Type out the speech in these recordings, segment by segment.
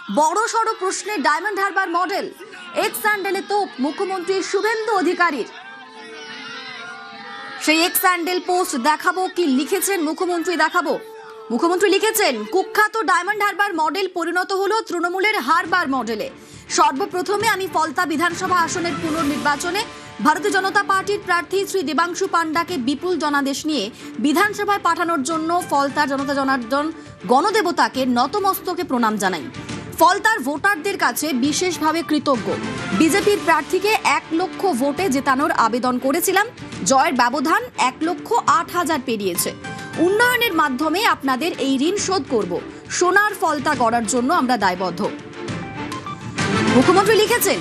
বড়সড় প্রশ্নে diamond Harbour model x স্যান্ডেলে তোপ মুখ্যমন্ত্রী শুভেন্দু অধিকারীর। সেই এক্স স্যান্ডেল পোস্ট দেখাবো, কি লিখেছেন মুখ্যমন্ত্রী দেখাবো। মুখ্যমন্ত্রী লিখেছেন, কুখ্যাত ডায়মন্ড হারবার মডেল পরিণত হলো তৃণমূলের হারবার মডেলে। সর্বপ্রথমে আমি ফলতা বিধানসভা আসনের পুনর্নির্বাচনে ভারতীয় জনতা পার্টির প্রার্থী শ্রী দেবাংশু পান্ডাকে বিপুল জনাদেশ নিয়ে বিধানসভায় পাঠানোর জন্য ফলতার জনতা জনার্দন গণদেবতাকে নতমস্তকে প্রণাম জানাই। ফলতার ভোটারদের কাছে বিশেষভাবে কৃতজ্ঞ। বিজেপির প্রার্থীকে 1 লক্ষ ভোটে জেতানোর আবেদন করেছিলাম। জয়ের ব্যবধান 1,08,000 পেরিয়েছে। উন্নয়নের মাধ্যমে আপনাদের এই ঋণ শোধ করব। সোনার ফলতা গড়ার জন্য আমরা দায়বদ্ধ। মুখ্যমন্ত্রী লিখেছেন,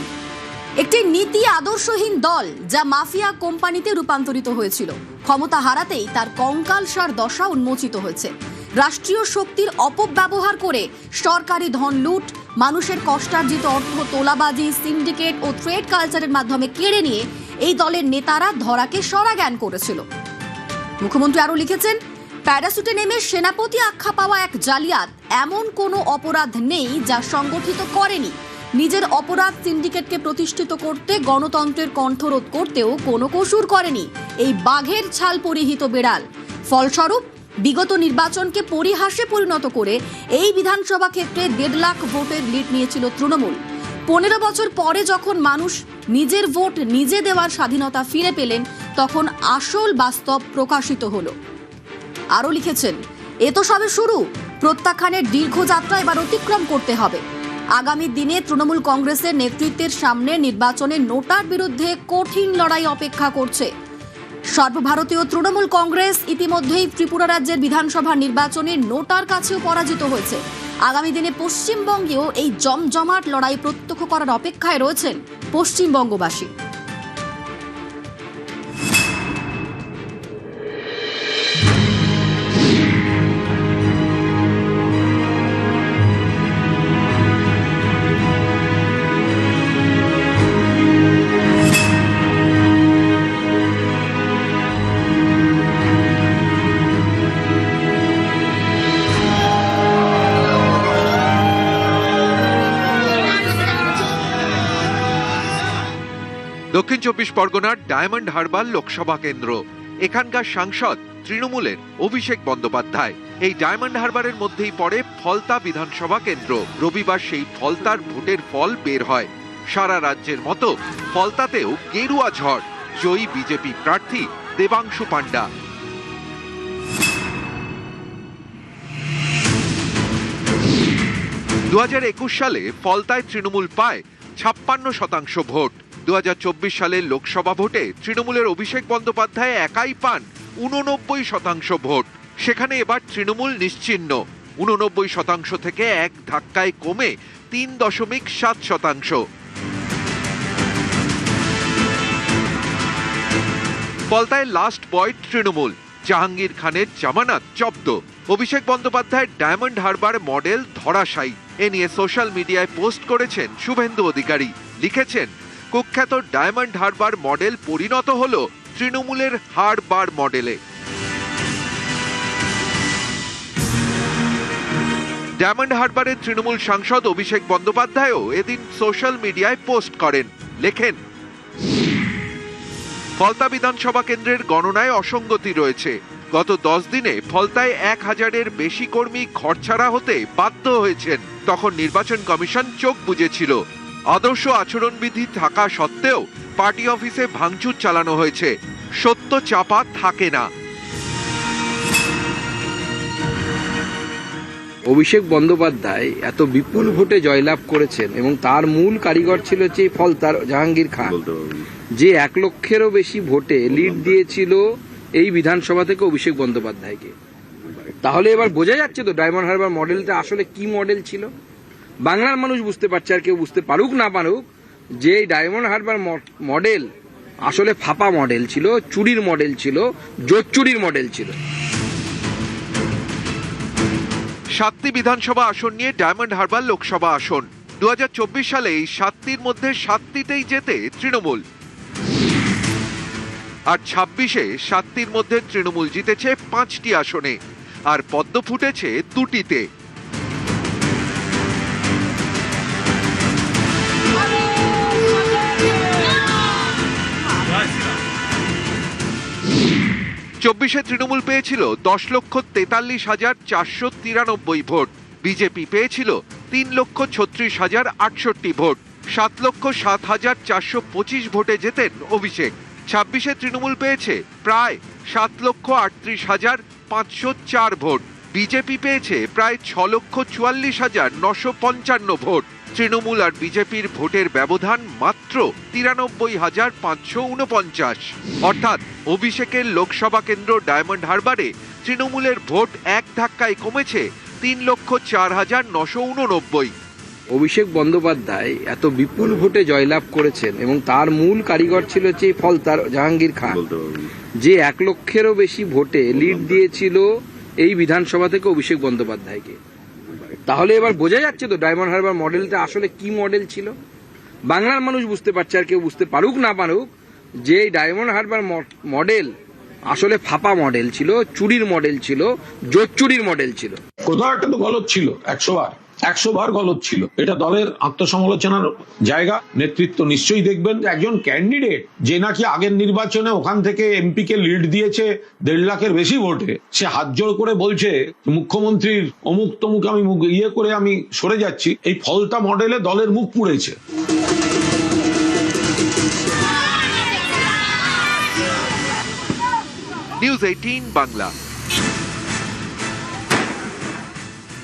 একটি নীতি আদর্শহীন দল যা মাফিয়া কোম্পানিতে রূপান্তরিত হয়েছিল, ক্ষমতা হারাতেই তার কঙ্কালসার দশা উন্মোচিত হয়েছে। রাষ্ট্রীয় শক্তির অপব্যবহার করে সরকারি ধন লুট, মানুষের কষ্টার্জিত অর্থ তোলাবাজি, সিন্ডিকেট ও ট্রেড কালচারের মাধ্যমে কেড়ে নিয়ে এই দলের নেতারা ধরাকে সরা জ্ঞান করেছিল। মুখ্যমন্ত্রী আরো লিখেছেন, প্যারাসুটে নেমে সেনাপতি আখ্যা পাওয়া এক জালিয়াত এমন কোনো অপরাধ নেই যা সংগঠিত করেনি। নিজের অপরাধ সিন্ডিকেটকে প্রতিষ্ঠিত করতে, গণতন্ত্রের কণ্ঠরোধ করতেও কোনো কসুর করেনি এই বাঘের ছাল পরিহিত বেড়াল। ফলস্বরূপ বিগত নির্বাচনকে পরিহাসে পরিণত করে এই বিধানসভা ক্ষেত্রে 1.5 লাখ ভোটের লিড নিয়েছিল তৃণমূল। 15 বছর পরে যখন মানুষ নিজের ভোট নিজে দেওয়ার স্বাধীনতা ফিরে পেলেন, তখন আসল বাস্তব প্রকাশিত হলো। আরও লিখেছেন, এ তো সবে শুরু, প্রত্যাখ্যানের দীর্ঘ যাত্রা এবার অতিক্রম করতে হবে। আগামী দিনে তৃণমূল কংগ্রেসের নেতৃত্বের সামনে নির্বাচনে নোটার বিরুদ্ধে কঠিন লড়াই অপেক্ষা করছে। সর্বভারতীয় তৃণমূল কংগ্রেস ইতিমধ্যেই ত্রিপুরা রাজ্যের বিধানসভা নির্বাচনে নোটার কাছেও পরাজিত হয়েছে। আগামী দিনে পশ্চিমবঙ্গেও এই জমজমাট লড়াই প্রত্যক্ষ করার অপেক্ষায় রয়েছেন পশ্চিমবঙ্গবাসী। দক্ষিণ 24 পরগনার ডায়মন্ড হারবার লোকসভা কেন্দ্র। এখানকার সাংসদ তৃণমূলের অভিষেক বন্দ্যোপাধ্যায়। এই ডায়মন্ড হারবারের মধ্যেই পড়ে ফলতা বিধানসভা কেন্দ্র। রবিবার সেই ফলতার ভোটের ফল বের হয়। সারা রাজ্যের মতো ফলতাতেও গেরুয়া ঝড়। জয়ী বিজেপি প্রার্থী দেবাংশু পান্ডা। দু 2021 সালে ফলতায় তৃণমূল পায় 56% ভোট। 2024 সালের লোকসভা ভোটে তৃণমূলের অভিষেক বন্দ্যোপাধ্যায় একাই পান 89% ভোট। সেখানে এবার তৃণমূল নিশ্চিহ্ন। 89% থেকে এক ধাক্কায় কমে 3.7%। ফলতায় লাস্ট বয় তৃণমূল। জাহাঙ্গীর খানের জামানত জব্দ। অভিষেক বন্দ্যোপাধ্যায়ের ডায়মন্ড হারবার মডেল ধরাশায়ী। এ নিয়ে সোশ্যাল মিডিয়ায় পোস্ট করেছেন শুভেন্দু অধিকারী। লিখেছেন, কুখ্যাত ডায়মন্ড হারবার মডেল পরিণত হলো তৃণমূলের হারবার মডেলে। ডায়মন্ড হারবারের তৃণমূল সাংসদ অভিষেক বন্দ্যোপাধ্যায়ও এদিন সোশ্যাল মিডিয়ায় পোস্ট করেন। লেখেন, ফলতা বিধানসভা কেন্দ্রের গণনায় অসঙ্গতি রয়েছে। গত 10 দিনে ফলতায় 1000-এর বেশি কর্মী ঘরছাড়া হতে বাধ্য হয়েছেন। তখন নির্বাচন কমিশন চোখ বুজেছিল। আদর্শ আচরণবিধি থাকা সত্ত্বেও পার্টি অফিসে ভাঙচুর চালানো হয়েছে। সত্য চাপা থাকে না। অভিষেক বন্দ্যোপাধ্যায় এত বিপুল ভোটে জয়লাভ করেছেন এবং তার মূল কারিগর ছিল যে ফলতার জাহাঙ্গীর খান, যে 1 লক্ষেরও বেশি ভোটে লিড দিয়েছিল এই বিধানসভা থেকে অভিষেক বন্দ্যোপাধ্যায়কে। তাহলে এবার বোঝা যাচ্ছে তো ডায়মন্ড হারবার মডেলটা আসলে কি মডেল ছিল। বাংলার মানুষ বুঝতে পারছে, আর কেউ বুঝতে পারুক না পারুক, যে এই ডায়মন্ড হারবার মডেল আসলে ফাঁপা মডেল ছিল, চুরির মডেল ছিল, জোচ্চুরির মডেল ছিল। 7টি বিধানসভা আসন নিয়ে ডায়মন্ড হারবার লোকসভা আসন। 2024 সালে এই 7টির মধ্যে 7টিতেই জেতে তৃণমূল। আর 26-এ 7টির মধ্যে তৃণমূল জিতেছে 5টি আসনে, আর পদ্ম ফুটেছে 2টিতে। 24-এ তৃণমূল পেয়েছিল 10,43,493 ভোট, বিজেপি পেয়েছিল 3,36,068 ভোট। 7,07,425 ভোটে জেতেন অভিষেক। 26-এ তৃণমূল পেয়েছে প্রায় 7,38,504 ভোট, বিজেপি পেয়েছে প্রায় 6,44,955 ভোট। তৃণমূল আর বিজেপির ভোটের ব্যবধান মাত্র 93,549। অর্থাৎ অভিষেকের লোকসভা কেন্দ্র ডায়মন্ড হারবারে তৃণমূলের ভোট এক ধাক্কায় কমেছে 3,04,989। অভিষেক বন্দ্যোপাধ্যায় এত বিপুল ভোটে জয়লাভ করেছেন এবং তার মূল কারিগর ছিল হচ্ছে এই ফলতার জাহাঙ্গীর খান, যে 1 লক্ষেরও বেশি ভোটে লিড দিয়েছিল এই বিধানসভা থেকে অভিষেক বন্দ্যোপাধ্যায়কে। তাহলে এবার বোঝা যাচ্ছে তো ডায়মন্ড হারবার মডেলটা আসলে কি মডেল ছিল। বাংলার মানুষ বুঝতে পারছে, আর কেউ বুঝতে পারুক না পারুক, যে ডায়মন্ড হারবার মডেল আসলে ফাঁপা মডেল ছিল, চুরির মডেল ছিল, জোচ্চুরির মডেল ছিল। কোথাও একটা তো গলত ছিল, 100 বার গলত ছিল। এটা দলের আত্মসমালোচনার জায়গা। নেতৃত্ব নিশ্চয়ই দেখবেন একজন ক্যান্ডিডেট যে নাকি আগের নির্বাচনে ওখান থেকে এমপি কে লিড দিয়েছে 1.5 লাখের বেশি ভোটে, সে হাত জোড় করে বলছে মুখ্যমন্ত্রীর অমুক তমুক আমি করে আমি সরে যাচ্ছি। এই ফলতা মডেলে দলের মুখ পুড়েছে। নিউজ 18 বাংলা।